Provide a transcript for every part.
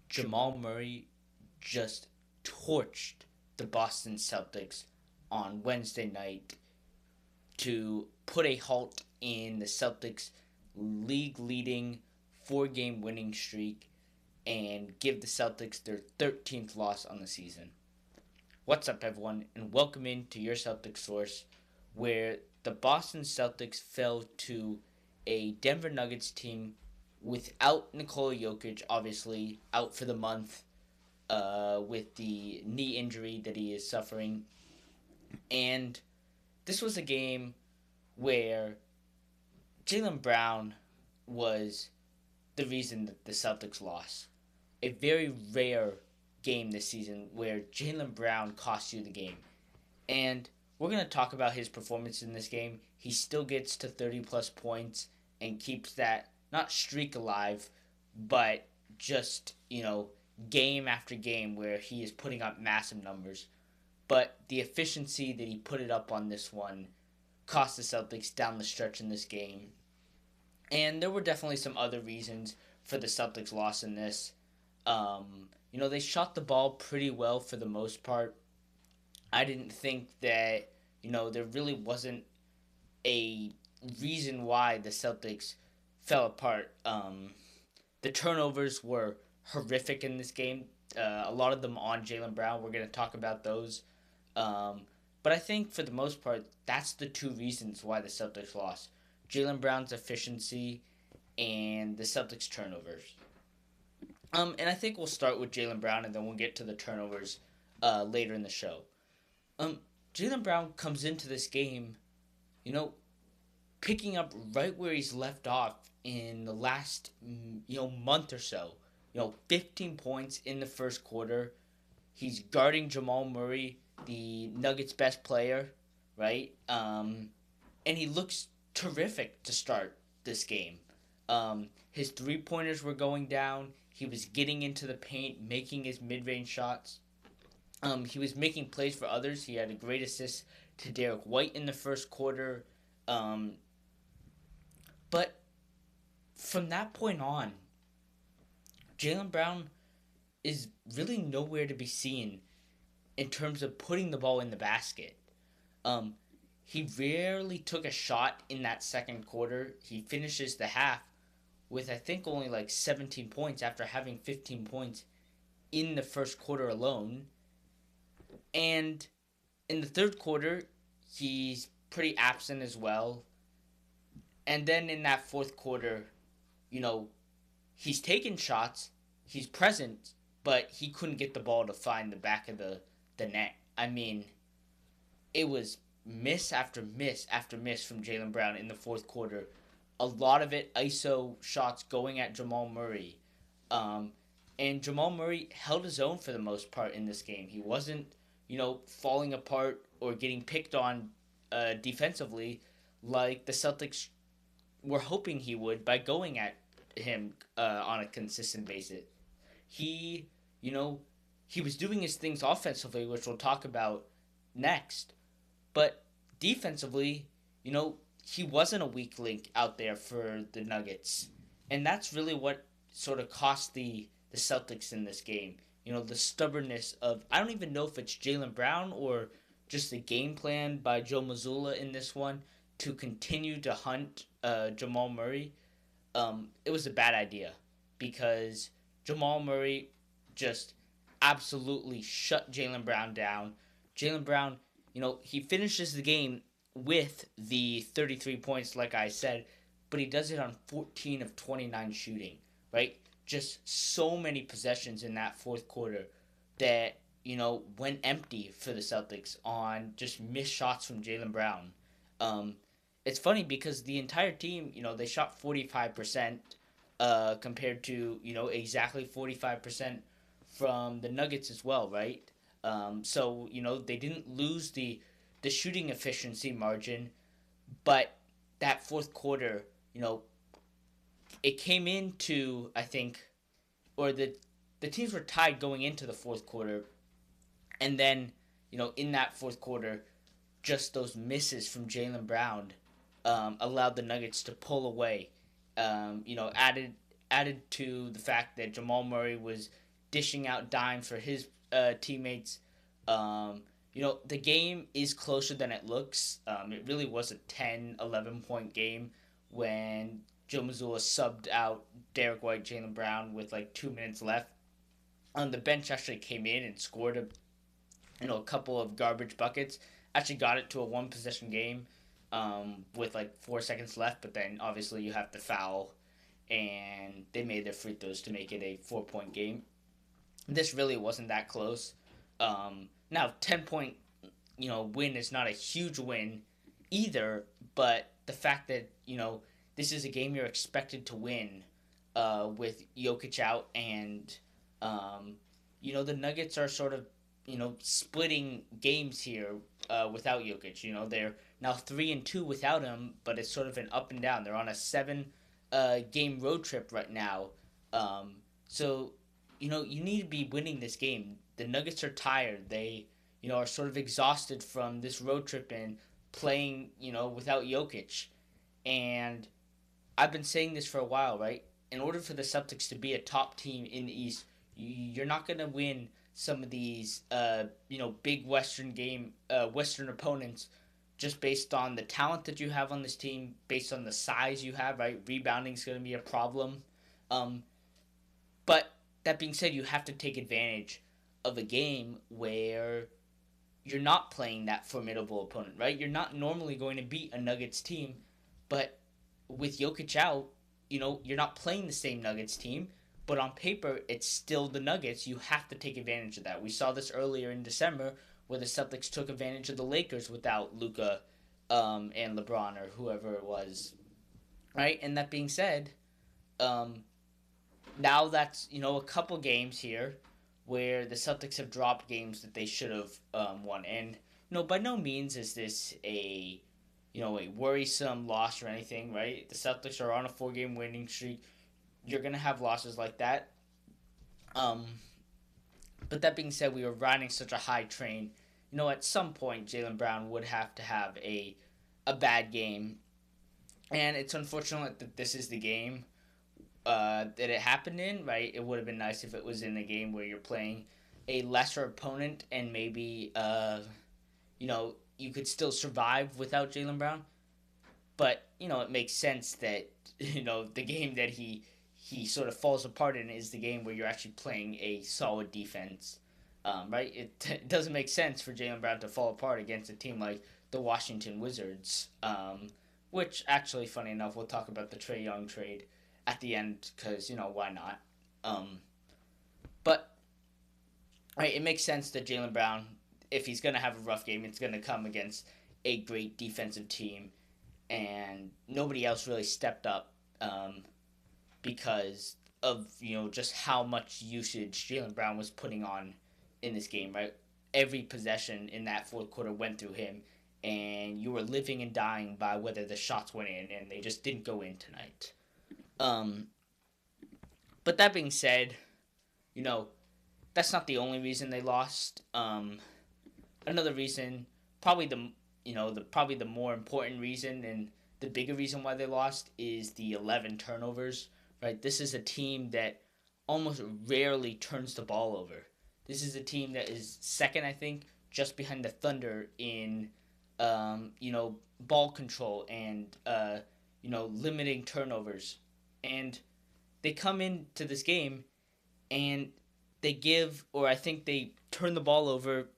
Jamal Murray just torched the Boston Celtics on Wednesday night to put a halt in the Celtics' league leading 4-game winning streak and give the Celtics their 13th loss on the season. What's up, everyone, and welcome into your Celtics source, where the Boston Celtics fell to a Denver Nuggets team without Nikola Jokic, obviously out for the month with the knee injury that he is suffering. And this was a game where Jaylen Brown was the reason that the Celtics lost. A very rare game this season where Jaylen Brown cost you the game. And we're going to talk about his performance in this game. He still gets to 30-plus points and keeps that, not streak alive, but just, game after game where he is putting up massive numbers. But the efficiency that he put it up on this one cost the Celtics down the stretch in this game. And there were definitely some other reasons for the Celtics' loss in this. They shot the ball pretty well for the most part. I didn't think that, there really wasn't a reason why the Celtics fell apart. The turnovers were horrific in this game. A lot of them on Jaylen Brown. We're going to talk about those. But I think for the most part, that's the two reasons why the Celtics lost. Jaylen Brown's efficiency and the Celtics' turnovers. And I think we'll start with Jaylen Brown and then we'll get to the turnovers later in the show. Jaylen Brown comes into this game, picking up right where he's left off in the last, month or so. 15 points in the first quarter. He's guarding Jamal Murray, the Nuggets' best player, right? And he looks terrific to start this game. His three-pointers were going down. He was getting into the paint, making his mid-range shots. He was making plays for others. He had a great assist to Derek White in the first quarter. But from that point on, Jaylen Brown is really nowhere to be seen in terms of putting the ball in the basket. He rarely took a shot in that second quarter. He finishes the half with, I think, only 17 points after having 15 points in the first quarter alone. And in the third quarter, he's pretty absent as well. And then in that fourth quarter, he's taking shots, he's present, but he couldn't get the ball to find the back of the net. I mean, it was miss after miss after miss from Jaylen Brown in the fourth quarter. A lot of it ISO shots going at Jamal Murray. And Jamal Murray held his own for the most part in this game. He wasn't, falling apart or getting picked on defensively like the Celtics were hoping he would by going at him on a consistent basis. He was doing his things offensively, which we'll talk about next. But defensively, he wasn't a weak link out there for the Nuggets. And that's really what sort of cost the Celtics in this game. The stubbornness of, I don't even know if it's Jaylen Brown or just the game plan by Joe Mazzulla in this one to continue to hunt Jamal Murray. It was a bad idea because Jamal Murray just absolutely shut Jaylen Brown down. Jaylen Brown, he finishes the game with the 33 points, like I said, but he does it on 14 of 29 shooting, right? Just so many possessions in that fourth quarter that, went empty for the Celtics on just missed shots from Jaylen Brown. It's funny because the entire team, they shot 45% compared to, exactly 45% from the Nuggets as well, right? So, they didn't lose the shooting efficiency margin, but that fourth quarter, it came into, I think, or the teams were tied going into the fourth quarter, and then, in that fourth quarter, just those misses from Jaylen Brown allowed the Nuggets to pull away. Added added to the fact that Jamal Murray was dishing out dimes for his teammates. The game is closer than it looks. It really was a 10, 11 point game when Joe Mazzulla subbed out Derek White, Jaylen Brown with like 2 minutes left. The bench actually came in and scored a couple of garbage buckets. Actually got it to a one possession game with like 4 seconds left, but then obviously you have to foul, and they made their free throws to make it a 4 point game. This really wasn't that close. Now 10 point win is not a huge win either, but the fact that this is a game you're expected to win with Jokic out, and the Nuggets are sort of splitting games here without Jokic. They're now 3-2 without him, but it's sort of an up and down. They're on a 7 game road trip right now, so you need to be winning this game. The Nuggets are tired. They are sort of exhausted from this road trip and playing without Jokic, and I've been saying this for a while, right? In order for the Celtics to be a top team in the East, you're not going to win some of these big Western opponents just based on the talent that you have on this team, based on the size you have, right? Rebounding is going to be a problem. But that being said, you have to take advantage of a game where you're not playing that formidable opponent, right? You're not normally going to beat a Nuggets team, but with Jokic out, you're not playing the same Nuggets team, but on paper, it's still the Nuggets. You have to take advantage of that. We saw this earlier in December where the Celtics took advantage of the Lakers without Luka and LeBron or whoever it was, right? And that being said, now that's, a couple games here where the Celtics have dropped games that they should have won. And, by no means is this a worrisome loss or anything, right? The Celtics are on a 4-game winning streak. You're going to have losses like that. But that being said, we were riding such a high train. At some point, Jaylen Brown would have to have a bad game. And it's unfortunate that this is the game that it happened in, right? It would have been nice if it was in a game where you're playing a lesser opponent and maybe, you could still survive without Jaylen Brown. But, it makes sense that, the game that he sort of falls apart in is the game where you're actually playing a solid defense, right? It doesn't make sense for Jaylen Brown to fall apart against a team like the Washington Wizards, which actually, funny enough, we'll talk about the Trey Young trade at the end because, why not? But, right, it makes sense that Jaylen Brown, if he's going to have a rough game, it's going to come against a great defensive team, and nobody else really stepped up because of, just how much usage Jaylen Brown was putting on in this game, right? Every possession in that fourth quarter went through him, and you were living and dying by whether the shots went in, and they just didn't go in tonight. But that being said, that's not the only reason they lost. Another reason, probably the more important reason and the bigger reason why they lost is the 11 turnovers, right? This is a team that almost rarely turns the ball over. This is a team that is second, I think, just behind the Thunder in, ball control and, limiting turnovers. And they come into this game and they I think they turn the ball over,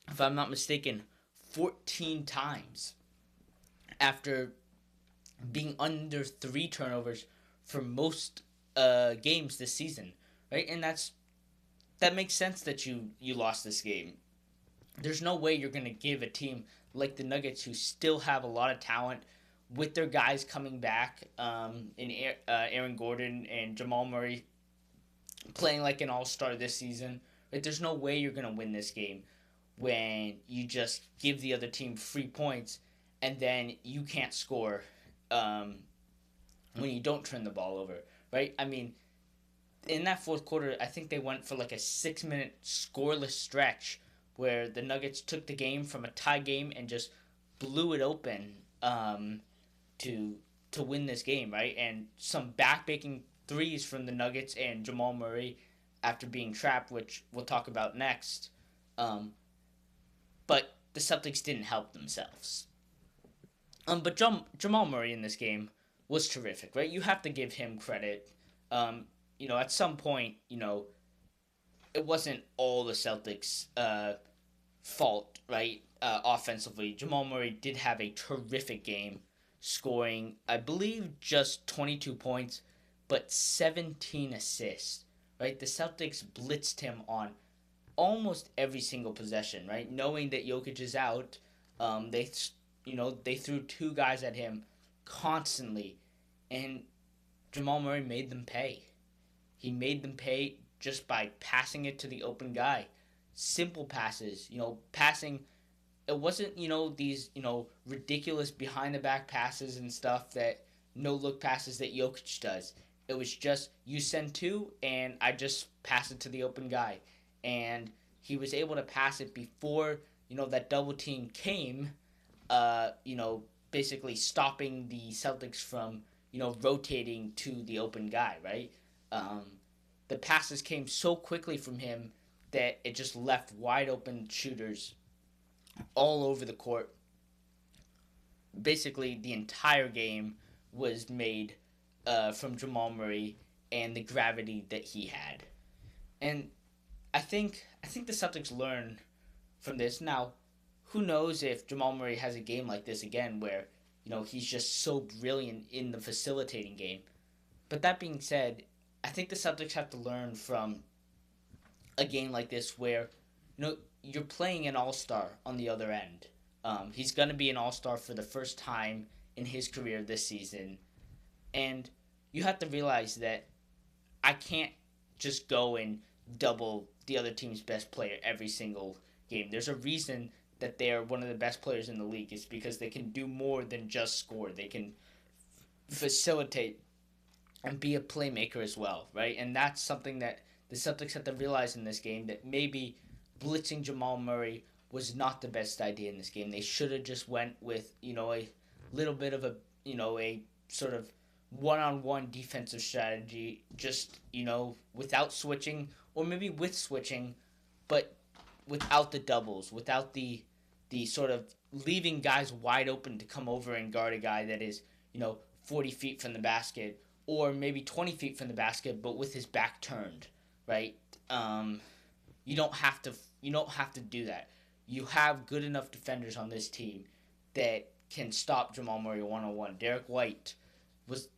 if I'm not mistaken, 14 times after being under 3 turnovers for most games this season, right? And that makes sense that you lost this game. There's no way you're going to give a team like the Nuggets, who still have a lot of talent, with their guys coming back, in Aaron Gordon and Jamal Murray playing like an all-star this season. Right? There's no way you're going to win this game when you just give the other team free points and then you can't score when you don't turn the ball over, right? I mean, in that fourth quarter, I think they went for like a 6-minute scoreless stretch where the Nuggets took the game from a tie game and just blew it open to win this game, right? And some backbreaking threes from the Nuggets and Jamal Murray after being trapped, which we'll talk about next. Um, but the Celtics didn't help themselves. But Jamal Murray in this game was terrific, right? You have to give him credit. Um, at some point, it wasn't all the Celtics' fault, right? Offensively, Jamal Murray did have a terrific game, scoring, I believe, just 22 points, but 17 assists, right? The Celtics blitzed him on almost every single possession, right? Knowing that Jokic is out, they threw two guys at him constantly, and Jamal Murray made them pay. He made them pay just by passing it to the open guy. Simple passes, passing. It wasn't, these, ridiculous behind the back passes and stuff that no look passes that Jokic does. It was just, you send two, and I just pass it to the open guy. And he was able to pass it before, that double team came, basically stopping the Celtics from, rotating to the open guy, right? The passes came so quickly from him that it just left wide open shooters all over the court. Basically, the entire game was made from Jamal Murray and the gravity that he had. And I think the Celtics learn from this. Now, who knows if Jamal Murray has a game like this again where, he's just so brilliant in the facilitating game. But that being said, I think the Celtics have to learn from a game like this where, you're playing an all-star on the other end. He's going to be an all-star for the first time in his career this season. And you have to realize that I can't just go and double the other team's best player every single game. There's a reason that they're one of the best players in the league. It's because they can do more than just score. They can facilitate and be a playmaker as well, right? And that's something that the Celtics have to realize in this game, that maybe blitzing Jamal Murray was not the best idea in this game. They should have just went with, a little bit of a sort of one-on-one defensive strategy, just, without switching, or maybe with switching, but without the doubles, without the sort of leaving guys wide open to come over and guard a guy that is, 40 feet from the basket, or maybe 20 feet from the basket, but with his back turned, right? You don't have to do that. You have good enough defenders on this team that can stop Jamal Murray one-on-one. Derek White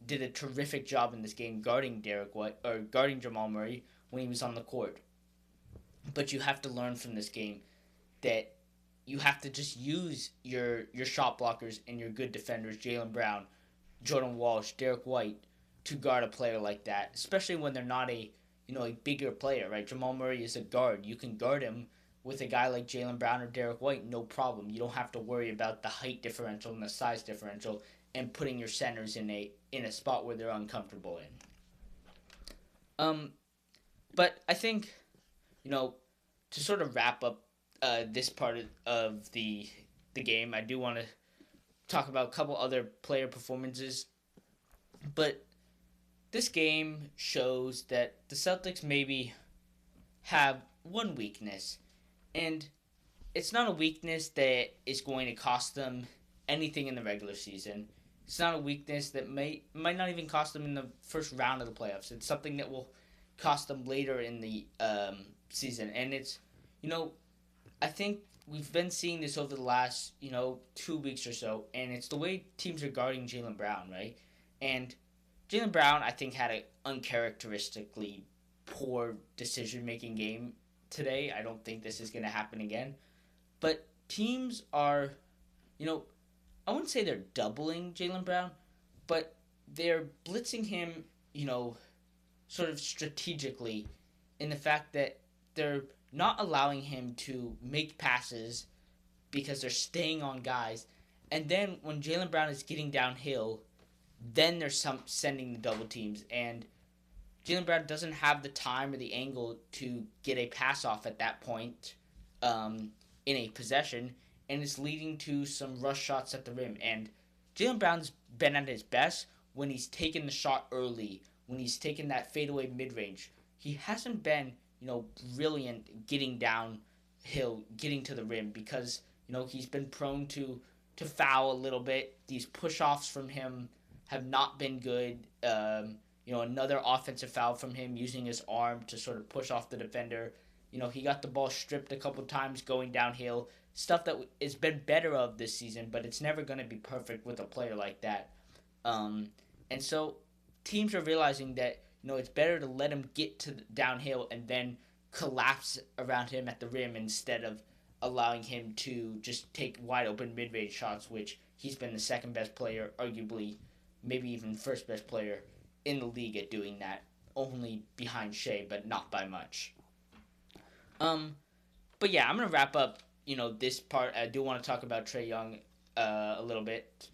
did a terrific job in this game guarding Jamal Murray when he was on the court. But you have to learn from this game that you have to just use your shot blockers and your good defenders, Jaylen Brown, Jordan Walsh, Derek White, to guard a player like that, especially when they're not a bigger player, right? Jamal Murray is a guard. You can guard him with a guy like Jaylen Brown or Derek White, no problem. You don't have to worry about the height differential and the size differential and putting your centers in a spot where they're uncomfortable in. But I think, to sort of wrap up this part of the game, I do want to talk about a couple other player performances. But this game shows that the Celtics maybe have one weakness, and it's not a weakness that is going to cost them anything in the regular season. It's not a weakness that might not even cost them in the first round of the playoffs. It's something that will cost them later in the season, and it's, I think we've been seeing this over the last, 2 weeks or so, and it's the way teams are guarding Jaylen Brown, right? And Jaylen Brown, I think, had an uncharacteristically poor decision-making game today. I don't think this is going to happen again. But teams are, I wouldn't say they're doubling Jaylen Brown, but they're blitzing him, sort of strategically, in the fact that they're not allowing him to make passes because they're staying on guys. And then when Jaylen Brown is getting downhill, then they're sending the double teams, and Jaylen Brown doesn't have the time or the angle to get a pass off at that point in a possession, and it's leading to some rush shots at the rim. And Jaylen Brown's been at his best when he's taken the shot early, when he's taken that fadeaway mid-range, he hasn't been, brilliant getting downhill, getting to the rim because, he's been prone to foul a little bit. These push-offs from him have not been good. Another offensive foul from him using his arm to sort of push off the defender. He got the ball stripped a couple times going downhill. Stuff that it's been better of this season, but it's never going to be perfect with a player like that. And so teams are realizing that it's better to let him get to downhill and then collapse around him at the rim instead of allowing him to just take wide open mid-range shots, which he's been the second best player, arguably maybe even first best player in the league at doing that, only behind Shea, but not by much. But yeah, I'm gonna wrap up this part. I do want to talk about Trey Young a little bit.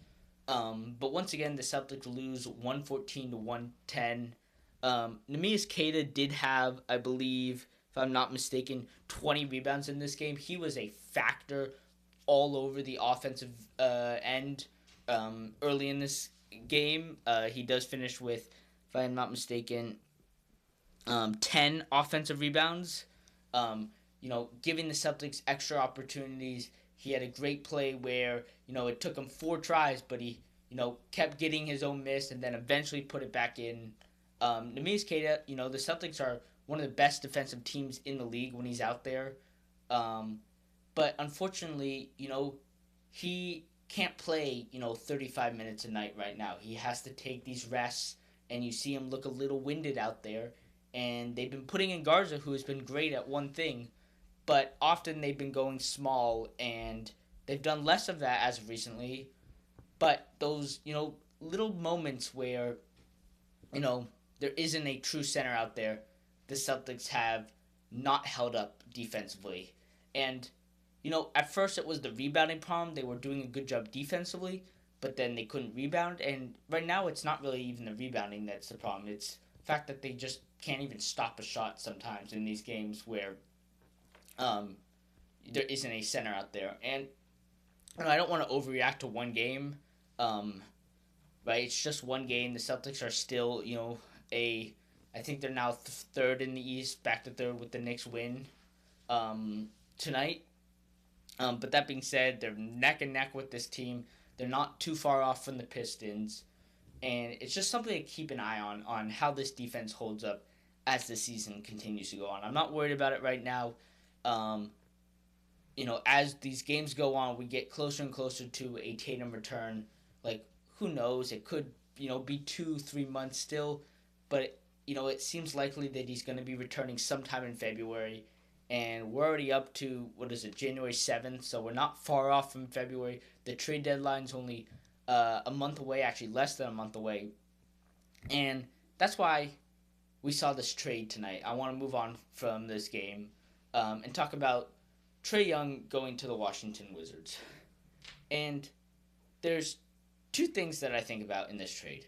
But once again, the Celtics lose 114 to 110. Neemias Queta did have, I believe, if I'm not mistaken, 20 rebounds in this game. He was a factor all over the offensive end early in this game. He does finish with, if I'm not mistaken, 10 offensive rebounds. Giving the Celtics extra opportunities. He had a great play where, it took him 4 tries, but he, kept getting his own miss and then eventually put it back in. Neemias Queta, the Celtics are one of the best defensive teams in the league when he's out there. But unfortunately, he can't play, 35 minutes a night right now. He has to take these rests, and you see him look a little winded out there. And they've been putting in Garza, who has been great at one thing, but often they've been going small, and they've done less of that as of recently. But those, little moments where, there isn't a true center out there, the Celtics have not held up defensively. And, at first it was the rebounding problem. They were doing a good job defensively, but then they couldn't rebound. And right now it's not really even the rebounding that's the problem. It's the fact that they just can't even stop a shot sometimes in these games where there isn't a center out there. And I don't want to overreact to one game, right? It's just one game. The Celtics are still, I think they're now third in the East, back to third with the Knicks win tonight. But that being said, they're neck and neck with this team. They're not too far off from the Pistons. And it's just something to keep an eye on how this defense holds up as the season continues to go on. I'm not worried about it right now. As these games go on, we get closer and closer to a Tatum return. Like, who knows? It could, be 2-3 months still. But, it seems likely that he's going to be returning sometime in February. And we're already up to, January 7th. So we're not far off from February. The trade deadline's only a month away, actually less than a month away. And that's why we saw this trade tonight. I want to move on from this game and talk about Trey Young going to the Washington Wizards. And there's 2 things that I think about in this trade.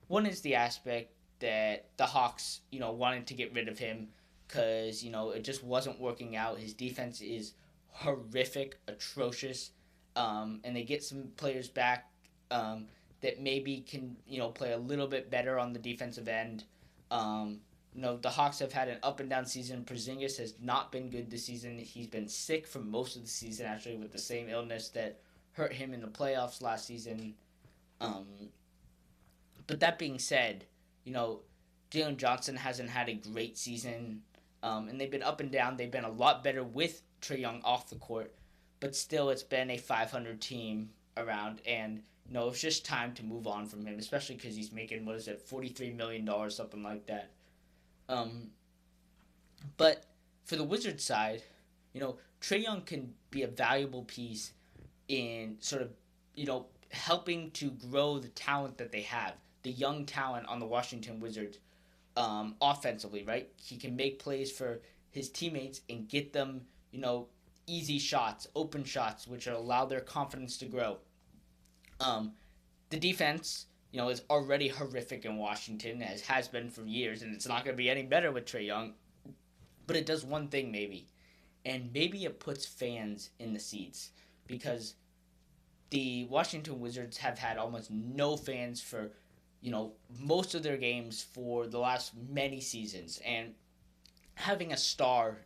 One is the aspect that the Hawks, wanted to get rid of him because, it just wasn't working out. His defense is horrific, atrocious, and they get some players back that maybe can, play a little bit better on the defensive end. The Hawks have had an up and down season. Porzingis has not been good this season. He's been sick for most of the season, actually, with the same illness that hurt him in the playoffs last season. But that being said, Jalen Johnson hasn't had a great season, and they've been up and down. They've been a lot better with Trey Young off the court, but still it's been a 500 team around, and it's just time to move on from him, especially because he's making, $43 million, something like that. But for the Wizards side, Trey Young can be a valuable piece in sort of, helping to grow the talent that they have, the young talent on the Washington Wizards offensively, right? He can make plays for his teammates and get them, easy shots, open shots, which will allow their confidence to grow. The defense, is already horrific in Washington, as has been for years, and it's not going to be any better with Trey Young. But it does one thing, maybe. And maybe it puts fans in the seats. Because the Washington Wizards have had almost no fans for most of their games for the last many seasons. And having a star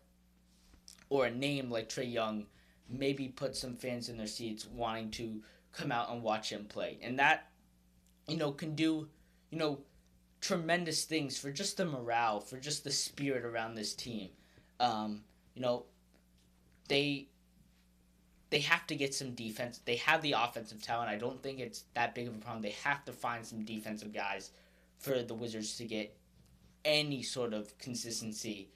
or a name like Trey Young maybe put some fans in their seats wanting to come out and watch him play. And that, can do, you know, tremendous things for just the morale, for just the spirit around this team. Um, you know, they they have to get some defense. They have the offensive talent. I don't think it's that big of a problem. They have to find some defensive guys for the Wizards to get any sort of consistency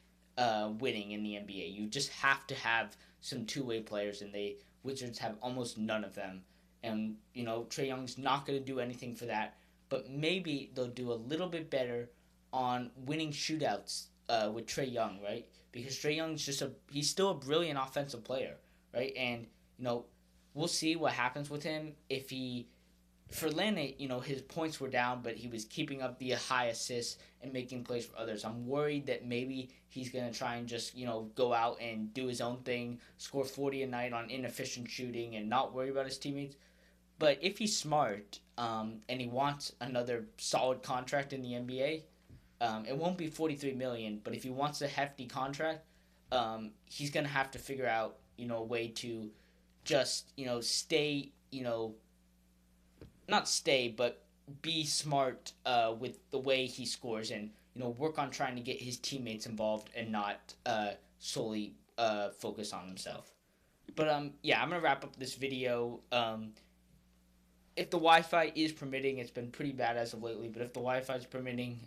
winning in the NBA. You just have to have some two-way players, and the Wizards have almost none of them. And, Trae Young's not going to do anything for that, but maybe they'll do a little bit better on winning shootouts with Trae Young, right? Because Trae Young's he's still a brilliant offensive player, right? And, we'll see what happens with him if for Atlanta, his points were down, but he was keeping up the high assists and making plays for others. I'm worried that maybe he's going to try and just, go out and do his own thing, score 40 a night on inefficient shooting and not worry about his teammates. But if he's smart and he wants another solid contract in the NBA, it won't be $43 million, but if he wants a hefty contract, he's going to have to figure out, a way to just, stay, not stay, but be smart with the way he scores and, work on trying to get his teammates involved and not solely focus on himself. But, yeah, I'm going to wrap up this video. If the Wi-Fi is permitting, it's been pretty bad as of lately, but if the Wi-Fi is permitting,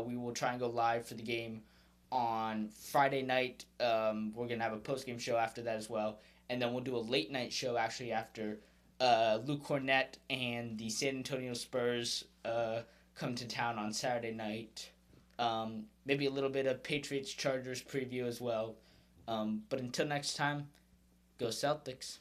we will try and go live for the game on Friday night. We're going to have a post-game show after that as well, and then we'll do a late-night show actually after Luke Cornett and the San Antonio Spurs come to town on Saturday night. Maybe a little bit of Patriots-Chargers preview as well. But until next time, go Celtics.